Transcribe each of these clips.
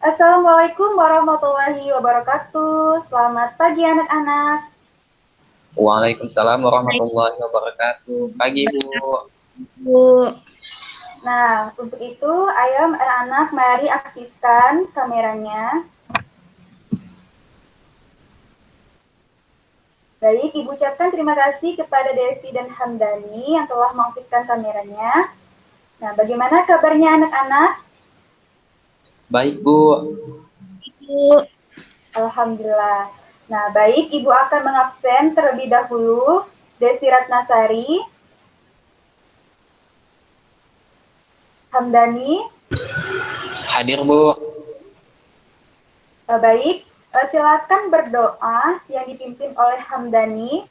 Assalamualaikum warahmatullahi wabarakatuh. Selamat pagi anak-anak. Waalaikumsalam warahmatullahi wabarakatuh. Pagi, Bu. Bu. Nah, untuk itu, ayo anak-anak mari aktifkan kameranya. Baik, Ibu ucapkan terima kasih kepada Desi dan Hamdani yang telah mengaktifkan kameranya. Nah, bagaimana kabarnya anak-anak? Baik, Bu. Bu. Alhamdulillah. Nah, baik, Ibu akan mengabsen terlebih dahulu Desi Ratnasari, Hamdani. Hadir, Bu. Baik, silakan berdoa yang dipimpin oleh Hamdani.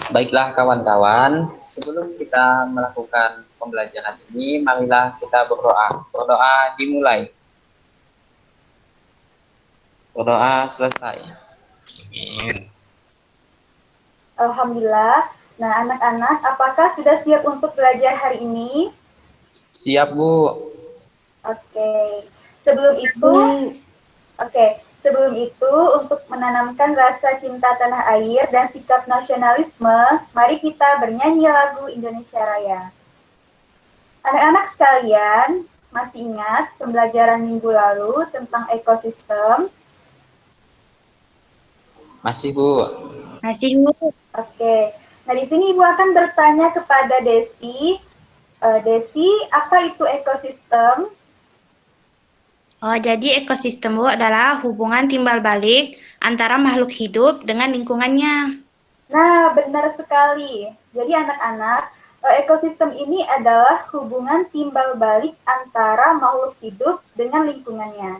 Baiklah, kawan-kawan. Sebelum kita melakukan pembelajaran ini, marilah kita berdoa. Berdoa dimulai. Berdoa selesai. Amin. Alhamdulillah. Nah, anak-anak, apakah sudah siap untuk belajar hari ini? Siap, Bu. Oke. Sebelum itu, untuk menanamkan rasa cinta tanah air dan sikap nasionalisme, mari kita bernyanyi lagu Indonesia Raya. Anak-anak sekalian, masih ingat pembelajaran minggu lalu tentang ekosistem? Masih, Bu. Masih, Bu. Oke. Nah, di sini Ibu akan bertanya kepada Desi. Desi, apa itu ekosistem? Oh, jadi ekosistem, Bu, adalah hubungan timbal balik antara makhluk hidup dengan lingkungannya. Nah, benar sekali. Jadi anak-anak, ekosistem ini adalah hubungan timbal balik antara makhluk hidup dengan lingkungannya.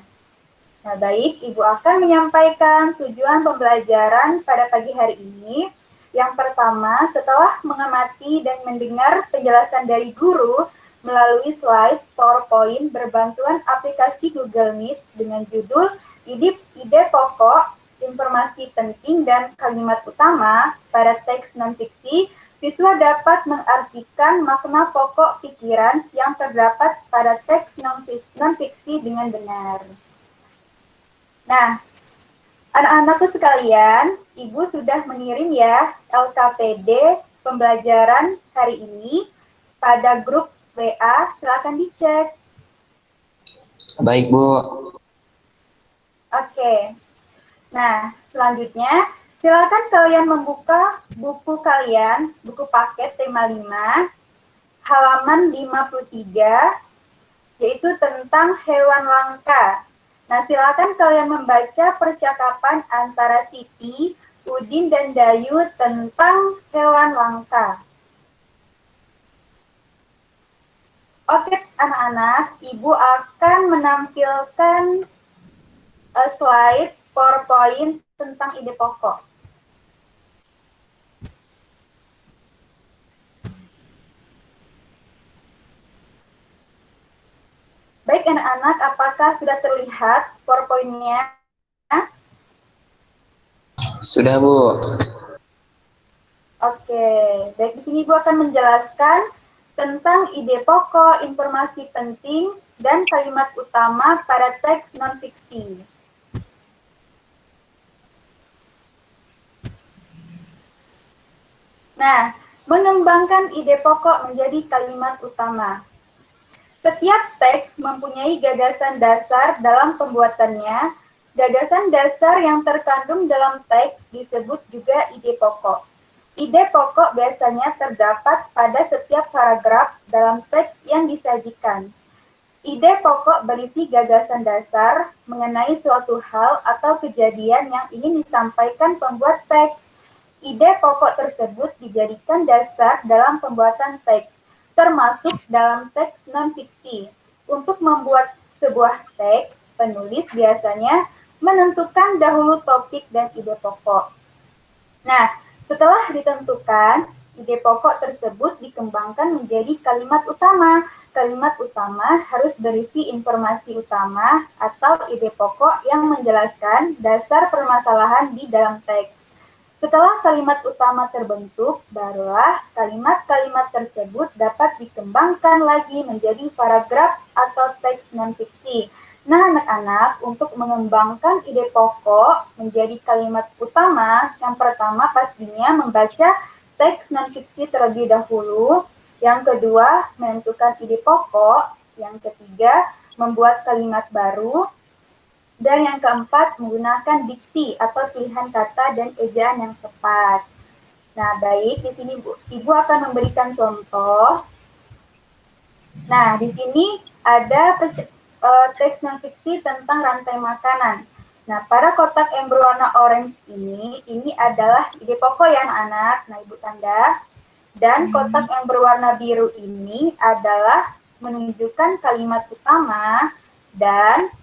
Nah, baik, Ibu akan menyampaikan tujuan pembelajaran pada pagi hari ini. Yang pertama, setelah mengamati dan mendengar penjelasan dari guru melalui slide PowerPoint berbantuan aplikasi Google Meet dengan judul ide pokok, informasi penting, dan kalimat utama pada teks non-fiksi, siswa dapat mengartikan makna pokok pikiran yang terdapat pada teks non-fiksi dengan benar. Nah, anak-anakku sekalian, Ibu sudah mengirim ya LKPD pembelajaran hari ini pada grup WA, silakan dicek. Baik, Bu. Oke. Nah, selanjutnya silakan kalian membuka buku kalian, buku paket tema 5, halaman 53, yaitu tentang hewan langka. Nah, silakan kalian membaca percakapan antara Siti, Udin, dan Dayu tentang hewan langka. Oke, anak-anak, Ibu akan menampilkan slide PowerPoint tentang ide pokok. Baik, anak-anak, apakah sudah terlihat PowerPoint-nya? Sudah, Bu. Oke, baik, di sini Ibu akan menjelaskan tentang ide pokok, informasi penting, dan kalimat utama pada teks non-fiksi. Nah, mengembangkan ide pokok menjadi kalimat utama. Setiap teks mempunyai gagasan dasar dalam pembuatannya. Gagasan dasar yang terkandung dalam teks disebut juga ide pokok. Ide pokok biasanya terdapat pada setiap paragraf dalam teks yang disajikan. Ide pokok berisi gagasan dasar mengenai suatu hal atau kejadian yang ingin disampaikan pembuat teks. Ide pokok tersebut dijadikan dasar dalam pembuatan teks, termasuk dalam teks non-fiksi. Untuk membuat sebuah teks, penulis biasanya menentukan dahulu topik dan ide pokok. Nah, setelah ditentukan, ide pokok tersebut dikembangkan menjadi kalimat utama. Kalimat utama harus berisi informasi utama atau ide pokok yang menjelaskan dasar permasalahan di dalam teks. Setelah kalimat utama terbentuk, barulah kalimat-kalimat tersebut dapat dikembangkan lagi menjadi paragraf atau teks non-fiksi. Nah, anak-anak, untuk mengembangkan ide pokok menjadi kalimat utama, yang pertama pastinya membaca teks non-fiksi terlebih dahulu, yang kedua menentukan ide pokok, yang ketiga membuat kalimat baru, dan yang keempat, menggunakan diksi atau pilihan kata dan ejaan yang tepat. Nah, baik, di sini Ibu akan memberikan contoh. Nah, di sini ada teks non-fiksi tentang rantai makanan. Nah, pada kotak yang berwarna orange ini adalah ide pokok ya anak-anak. Nah, Ibu tanda. Dan kotak yang berwarna biru ini adalah menunjukkan kalimat utama, dan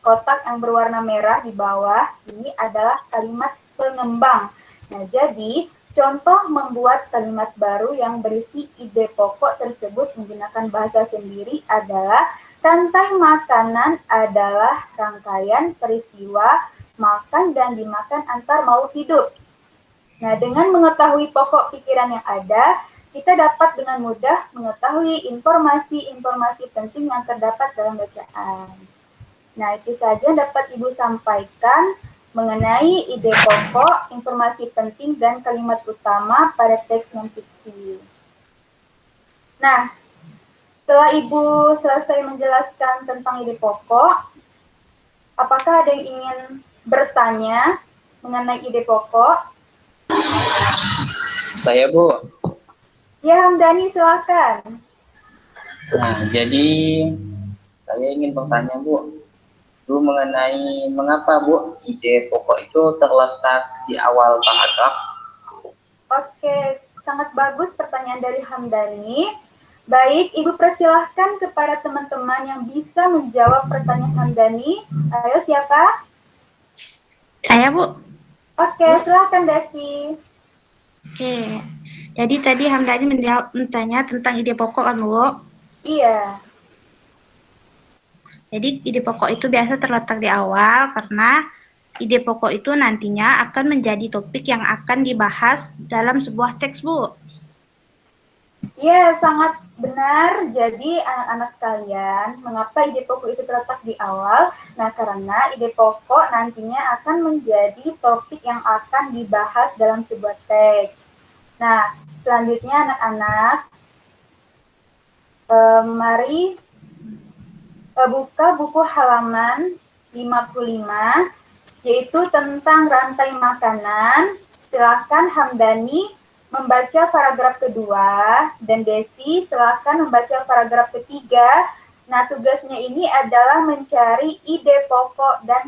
kotak yang berwarna merah di bawah ini adalah kalimat pengembang. Nah, jadi contoh membuat kalimat baru yang berisi ide pokok tersebut menggunakan bahasa sendiri adalah rantai makanan adalah rangkaian peristiwa makan dan dimakan antar makhluk hidup. Nah, dengan mengetahui pokok pikiran yang ada, kita dapat dengan mudah mengetahui informasi-informasi penting yang terdapat dalam bacaan. Nah, itu saja dapat Ibu sampaikan mengenai ide pokok, informasi penting, dan kalimat utama pada teks non-fiksi. Nah, setelah Ibu selesai menjelaskan tentang ide pokok, apakah ada yang ingin bertanya mengenai ide pokok? Saya, Bu. Ya, Hamdani, silakan. Nah, jadi saya ingin bertanya, Bu. Itu mengenai mengapa, Bu, ide pokok itu terletak di awal paragraf. Oke, sangat bagus pertanyaan dari Hamdani. Baik, Ibu persilahkan kepada teman-teman yang bisa menjawab pertanyaan Hamdani. Ayo, siapa? Saya, Bu. Oke, silakan Desi. Oke. Jadi tadi Hamdani bertanya tentang ide pokok kan, Bu? Iya. Jadi ide pokok itu biasa terletak di awal karena ide pokok itu nantinya akan menjadi topik yang akan dibahas dalam sebuah teks, Bu. Iya, sangat benar. Jadi anak-anak sekalian, mengapa ide pokok itu terletak di awal? Nah, karena ide pokok nantinya akan menjadi topik yang akan dibahas dalam sebuah teks. Nah, selanjutnya anak-anak, mari buka buku halaman 55, yaitu tentang rantai makanan. Silakan Hamdani membaca paragraf kedua, dan Desi silakan membaca paragraf ketiga. Nah, tugasnya ini adalah mencari ide pokok, dan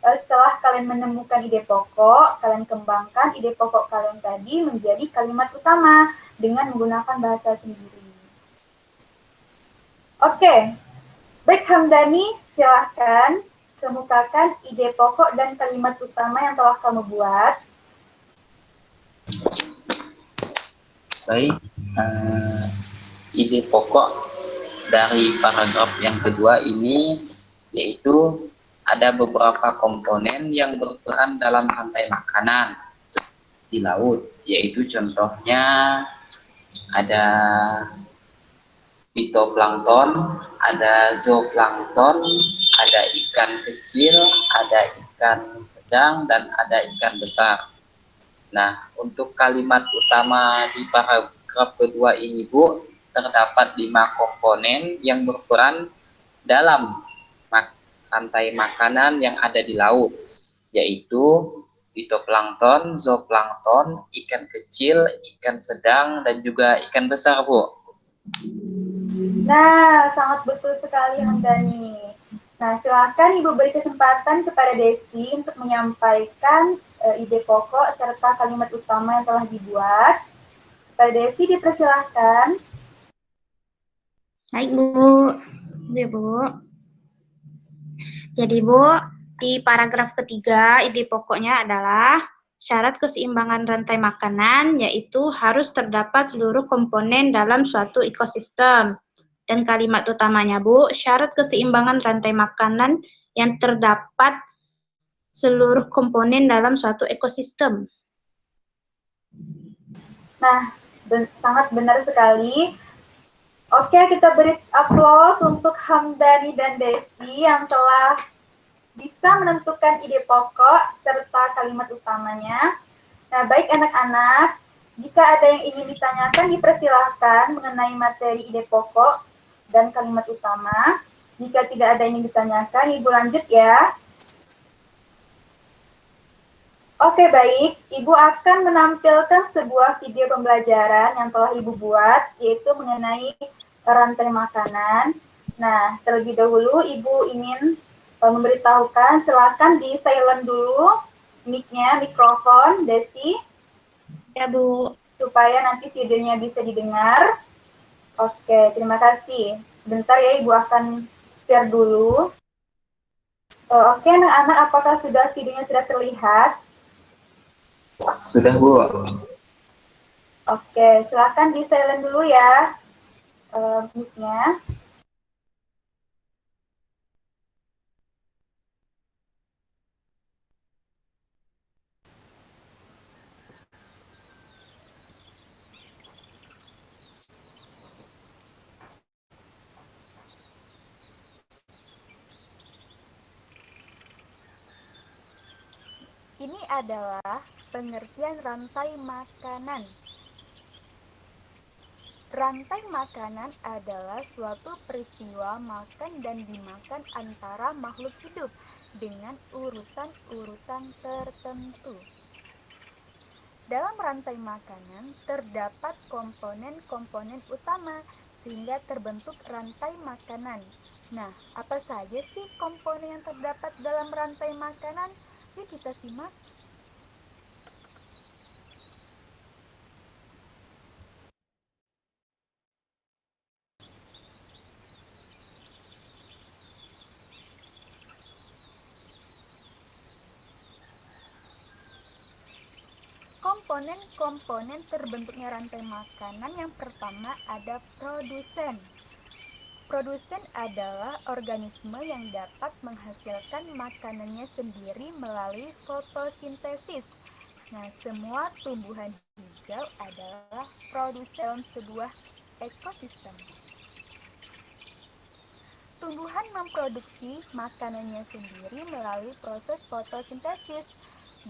setelah kalian menemukan ide pokok, kalian kembangkan ide pokok kalian tadi menjadi kalimat utama dengan menggunakan bahasa sendiri. Oke. Baik, Hamdani, silahkan kemukakan ide pokok dan kalimat utama yang telah kamu buat. Baik, ide pokok dari paragraf yang kedua ini yaitu ada beberapa komponen yang berperan dalam rantai makanan di laut, yaitu contohnya ada fitoplankton, ada zooplankton, ada ikan kecil, ada ikan sedang, dan ada ikan besar. Nah, untuk kalimat utama di paragraf kedua ini, Bu, terdapat 5 komponen yang berperan dalam rantai makanan yang ada di laut, yaitu fitoplankton, zooplankton, ikan kecil, ikan sedang, dan juga ikan besar, Bu. Nah, sangat betul sekali Hamdani. Nah, silakan Ibu beri kesempatan kepada Desi untuk menyampaikan ide pokok serta kalimat utama yang telah dibuat. Kepada Desi dipersilahkan. Baik, Bu. Ya, Bu. Jadi, Bu, di paragraf ketiga, ide pokoknya adalah syarat keseimbangan rantai makanan, yaitu harus terdapat seluruh komponen dalam suatu ekosistem. Dan kalimat utamanya, Bu, syarat keseimbangan rantai makanan yang terdapat seluruh komponen dalam suatu ekosistem. Nah, sangat benar sekali. Oke, kita beri aplaus untuk Hamdani dan Desi yang telah bisa menentukan ide pokok serta kalimat utamanya. Nah, baik anak-anak, jika ada yang ingin ditanyakan, dipersilahkan mengenai materi ide pokok dan kalimat utama. Jika tidak ada yang ingin ditanyakan, Ibu lanjut ya. Oke, baik. Ibu akan menampilkan sebuah video pembelajaran yang telah Ibu buat, yaitu mengenai rantai makanan. Nah, terlebih dahulu Ibu ingin memberitahukan, silakan di silent dulu mic-nya, mikrofon, Desi. Ya, Bu. Supaya nanti videonya bisa didengar. Oke, terima kasih. Bentar ya, Ibu akan share dulu. Oke, anak-anak, apakah sudah videonya sudah terlihat? Sudah, Bu. Oke, silakan di silent dulu ya mic-nya. Ini adalah pengertian rantai makanan. Rantai makanan adalah suatu peristiwa makan dan dimakan antara makhluk hidup dengan urutan-urutan tertentu. Dalam rantai makanan terdapat komponen-komponen utama sehingga terbentuk rantai makanan. Nah, apa saja sih komponen yang terdapat dalam rantai makanan? Yuk kita simak. Komponen-komponen terbentuknya rantai makanan yang pertama ada produsen. Produsen adalah organisme yang dapat menghasilkan makanannya sendiri melalui fotosintesis. Nah, semua tumbuhan hijau adalah produsen dalam sebuah ekosistem. Tumbuhan memproduksi makanannya sendiri melalui proses fotosintesis.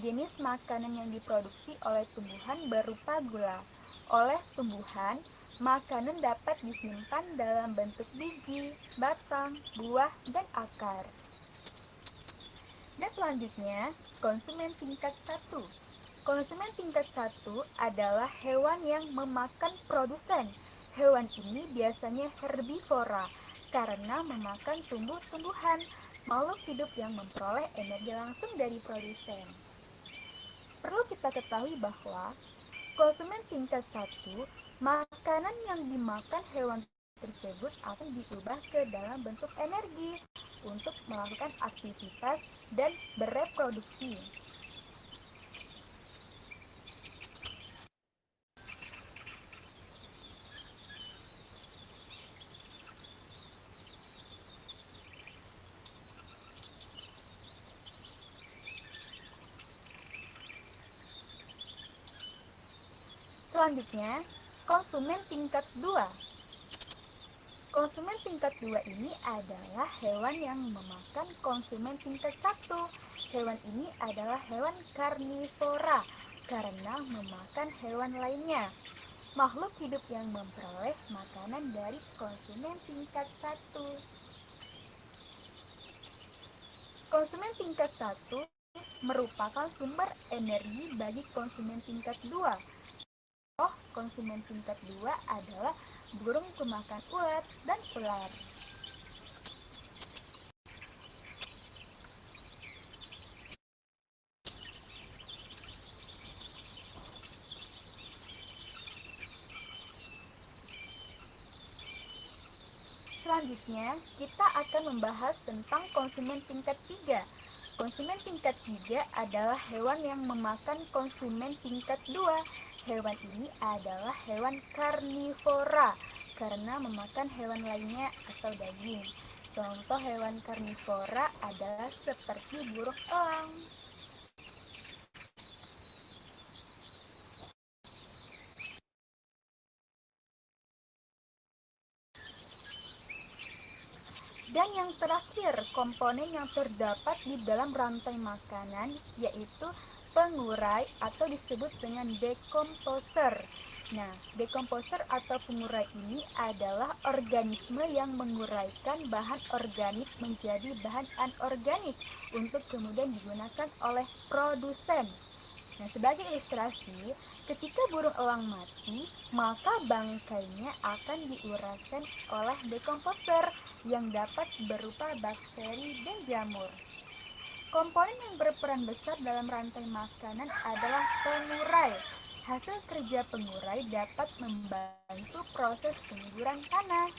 Jenis makanan yang diproduksi oleh tumbuhan berupa gula. Oleh tumbuhan, makanan dapat disimpan dalam bentuk biji, batang, buah, dan akar. Dan selanjutnya, konsumen tingkat 1. Konsumen tingkat 1 adalah hewan yang memakan produsen. Hewan ini biasanya herbivora karena memakan tumbuh-tumbuhan, makhluk hidup yang memperoleh energi langsung dari produsen. Perlu kita ketahui bahwa konsumen tingkat 1, makanan yang dimakan hewan tersebut akan diubah ke dalam bentuk energi untuk melakukan aktivitas dan bereproduksi. Selanjutnya, konsumen tingkat 2. Konsumen tingkat 2 ini adalah hewan yang memakan konsumen tingkat 1. Hewan ini adalah hewan karnivora karena memakan hewan lainnya. Makhluk hidup yang memperoleh makanan dari konsumen tingkat 1. Konsumen tingkat 1 merupakan sumber energi bagi konsumen tingkat 2. Konsumen tingkat 2 adalah burung pemakan ulat dan ular. Selanjutnya, kita akan membahas tentang konsumen tingkat 3. Konsumen tingkat 3 adalah hewan yang memakan konsumen tingkat 2. Hewan ini adalah hewan karnivora karena memakan hewan lainnya atau daging. Contoh hewan karnivora adalah seperti burung elang. Dan yang terakhir, komponen yang terdapat di dalam rantai makanan yaitu pengurai atau disebut dengan dekomposer. Nah, dekomposer atau pengurai ini adalah organisme yang menguraikan bahan organik menjadi bahan anorganik untuk kemudian digunakan oleh produsen. Nah, sebagai ilustrasi, ketika burung elang mati, maka bangkainya akan diuraikan oleh dekomposer yang dapat berupa bakteri dan jamur. Komponen yang berperan besar dalam rantai makanan adalah pengurai. Hasil kerja pengurai dapat membantu proses penguburan tanah.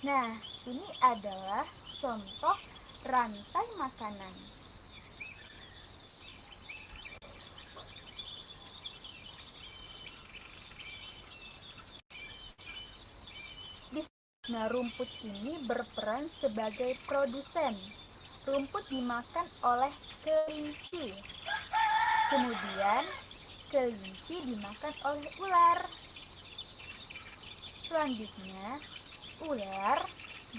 Nah, ini adalah contoh rantai makanan. Nah, rumput ini berperan sebagai produsen. Rumput dimakan oleh kelinci. Kemudian, kelinci dimakan oleh ular. Selanjutnya, ular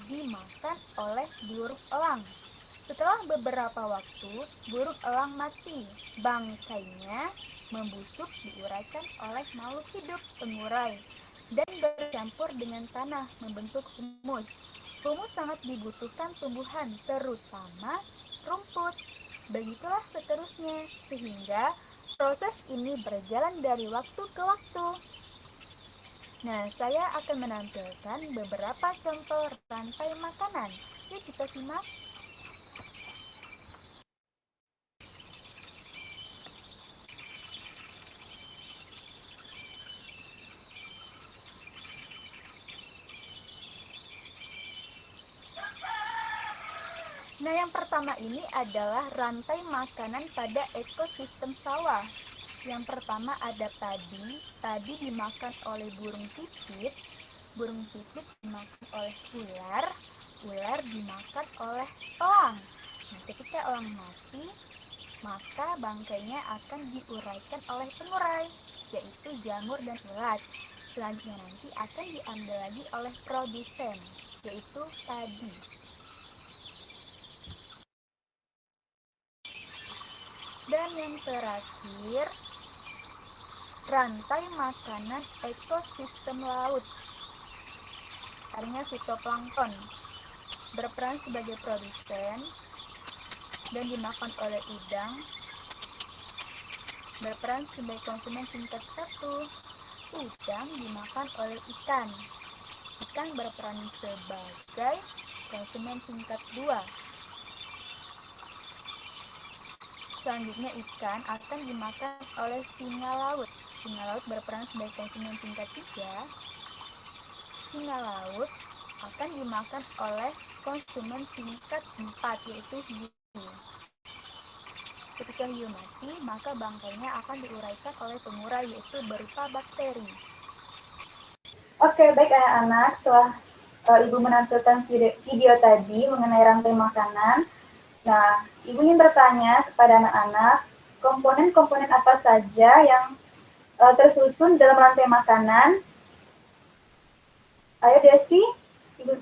dimakan oleh burung elang. Setelah beberapa waktu, burung elang mati. Bangkainya membusuk diuraikan oleh makhluk hidup pengurai dan bercampur dengan tanah membentuk humus. Humus sangat dibutuhkan tumbuhan, terutama rumput. Begitulah seterusnya, sehingga proses ini berjalan dari waktu ke waktu. Nah, saya akan menampilkan beberapa contoh rantai makanan. Yuk kita simak. Nah, yang pertama ini adalah rantai makanan pada ekosistem sawah. Yang pertama ada padi. Padi dimakan oleh burung pipit. Burung pipit dimakan oleh ular. Ular dimakan oleh elang. Nah, ketika elang mati, maka bangkainya akan diuraikan oleh pengurai, yaitu jamur dan ulat. Selanjutnya nanti akan diambil lagi oleh produsen, yaitu padi. Dan yang terakhir, rantai makanan ekosistem laut. Artinya fitoplankton berperan sebagai produsen dan dimakan oleh udang, berperan sebagai konsumen tingkat 1. Udang dimakan oleh ikan. Ikan berperan sebagai konsumen tingkat 2. Selanjutnya ikan akan dimakan oleh singa laut. Singa laut berperan sebagai konsumen tingkat 3. Singa laut akan dimakan oleh konsumen tingkat 4, yaitu hiu. Ketika hiu mati, maka bangkainya akan diuraikan oleh pengurai, yaitu berupa bakteri. Oke, baik anak-anak, setelah Ibu menampilkan video tadi mengenai rantai makanan, nah, Ibu ingin bertanya kepada anak-anak, komponen-komponen apa saja yang tersusun dalam rantai makanan? Ayo Desi, Ibu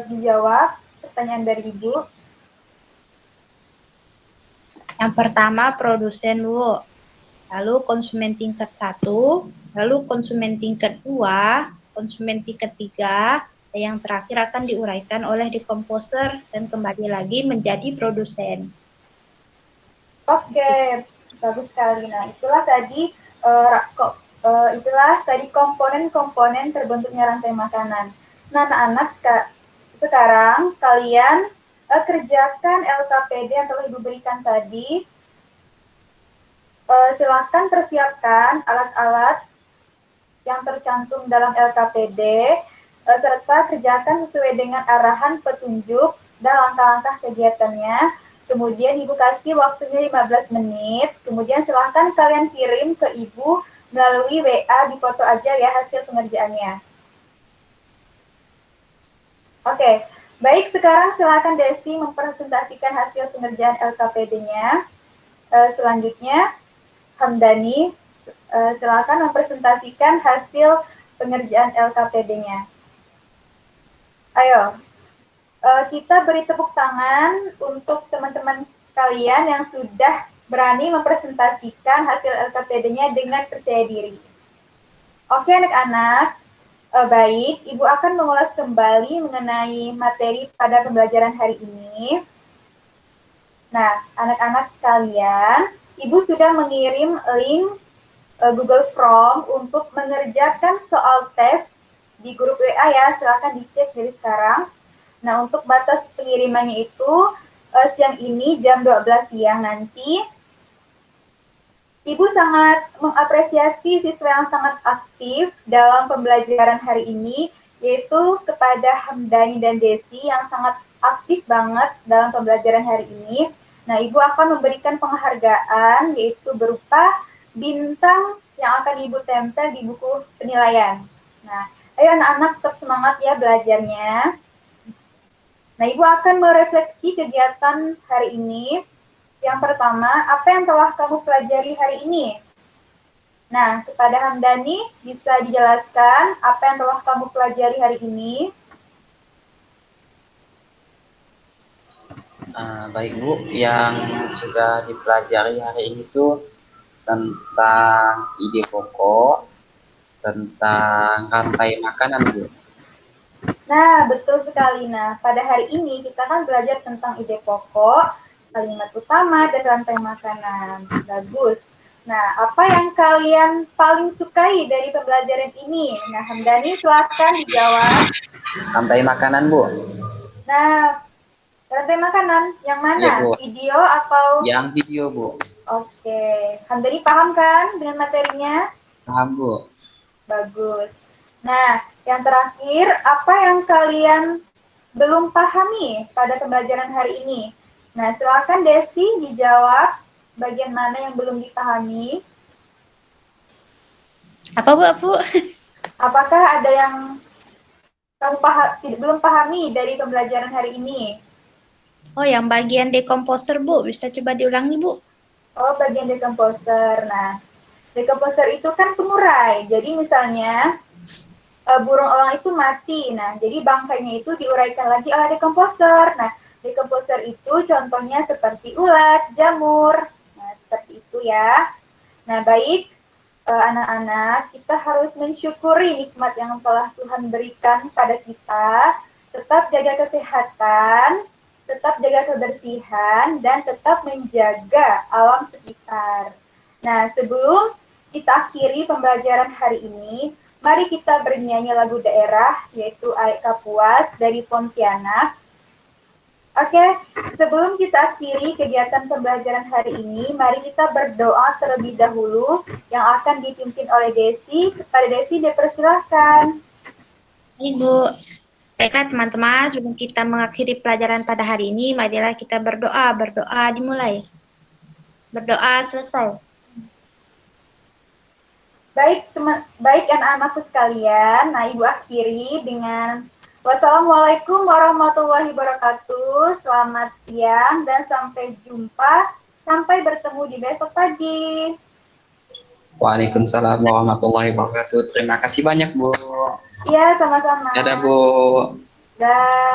dijawab pertanyaan dari Ibu. Yang pertama produsen, Bu. Lalu konsumen tingkat 1, lalu konsumen tingkat 2, konsumen tingkat 3, dan yang terakhir akan diuraikan oleh dekomposer dan kembali lagi menjadi produsen. Oke, bagus sekali. Nah, itulah tadi komponen-komponen terbentuknya rantai makanan. Nah, anak-anak, sekarang kalian kerjakan LKPD yang telah Ibu berikan tadi. Silakan persiapkan alat-alat yang tercantum dalam LKPD, serta kerjakan sesuai dengan arahan petunjuk dan langkah-langkah kegiatannya. Kemudian Ibu kasih waktunya 15 menit, kemudian silahkan kalian kirim ke Ibu melalui WA, di foto aja ya hasil pengerjaannya. Oke, baik, sekarang silahkan Desi mempresentasikan hasil pengerjaan LKPD-nya. Selanjutnya, Hamdani, silakan mempresentasikan hasil pengerjaan LKPD-nya. Ayo, kita beri tepuk tangan untuk teman-teman kalian yang sudah berani mempresentasikan hasil LKPD-nya dengan percaya diri. Oke anak-anak, baik, Ibu akan mengulas kembali mengenai materi pada pembelajaran hari ini. Nah, anak-anak sekalian, Ibu sudah mengirim link Google Form untuk mengerjakan soal tes di grup WA ya, silakan dicek dari sekarang. Nah, untuk batas pengirimannya itu siang ini jam 12 siang nanti. Ibu sangat mengapresiasi siswa yang sangat aktif dalam pembelajaran hari ini, yaitu kepada Hamdani dan Desi yang sangat aktif banget dalam pembelajaran hari ini. Nah, Ibu akan memberikan penghargaan, yaitu berupa bintang yang akan Ibu tempel di buku penilaian. Nah, ayo anak-anak tetap semangat ya belajarnya. Nah, Ibu akan merefleksi kegiatan hari ini. Yang pertama, apa yang telah kamu pelajari hari ini? Nah, kepada Hamdani, bisa dijelaskan apa yang telah kamu pelajari hari ini? Baik Bu, yang sudah dipelajari hari ini itu tentang ide pokok, tentang rantai makanan Bu. Nah, betul sekali. Nah, pada hari ini kita kan belajar tentang ide pokok, kalimat utama, dan rantai makanan. Bagus. Nah, apa yang kalian paling sukai dari pembelajaran ini? Nah, Hamdani, silakan dijawab. Rantai makanan Bu. Nah, rantai makanan yang mana? Ya, Bu. Video atau? Yang video Bu. Oke. Hamdani paham kan dengan materinya? Paham Bu. Bagus. Nah, yang terakhir, apa yang kalian belum pahami pada pembelajaran hari ini? Nah, silakan Desi dijawab bagian mana yang belum dipahami. Apa Bu? Apakah ada yang kamu belum pahami dari pembelajaran hari ini? Oh, yang bagian decomposer Bu, bisa coba diulangi Bu? Oh, bagian decomposer. Nah, decomposer itu kan pengurai. Jadi misalnya burung elang itu mati. Nah, jadi bangkainya itu diuraikan lagi oleh decomposer. Nah, decomposer itu contohnya seperti ulat, jamur. Nah, seperti itu ya. Nah, baik anak-anak, kita harus mensyukuri nikmat yang telah Tuhan berikan pada kita. Tetap jaga kesehatan, tetap jaga kebersihan, dan tetap menjaga alam sekitar. Nah, sebelum kita akhiri pembelajaran hari ini, mari kita bernyanyi lagu daerah, yaitu Aek Kapuas dari Pontianak. Oke, sebelum kita akhiri kegiatan pembelajaran hari ini, mari kita berdoa terlebih dahulu yang akan dipimpin oleh Desi. Kepada Desi, dipersilahkan. Ibu. Baiklah teman-teman, sebelum kita mengakhiri pelajaran pada hari ini, marilah kita berdoa. Berdoa dimulai. Berdoa selesai. Baik anak-anakku sekalian, nah Ibu akhiri dengan wassalamualaikum warahmatullahi wabarakatuh, selamat siang dan sampai jumpa, sampai bertemu di besok pagi. Waalaikumsalam warahmatullahi wabarakatuh. Terima kasih banyak Bu. Iya, sama-sama. Dadah Bu. Dah.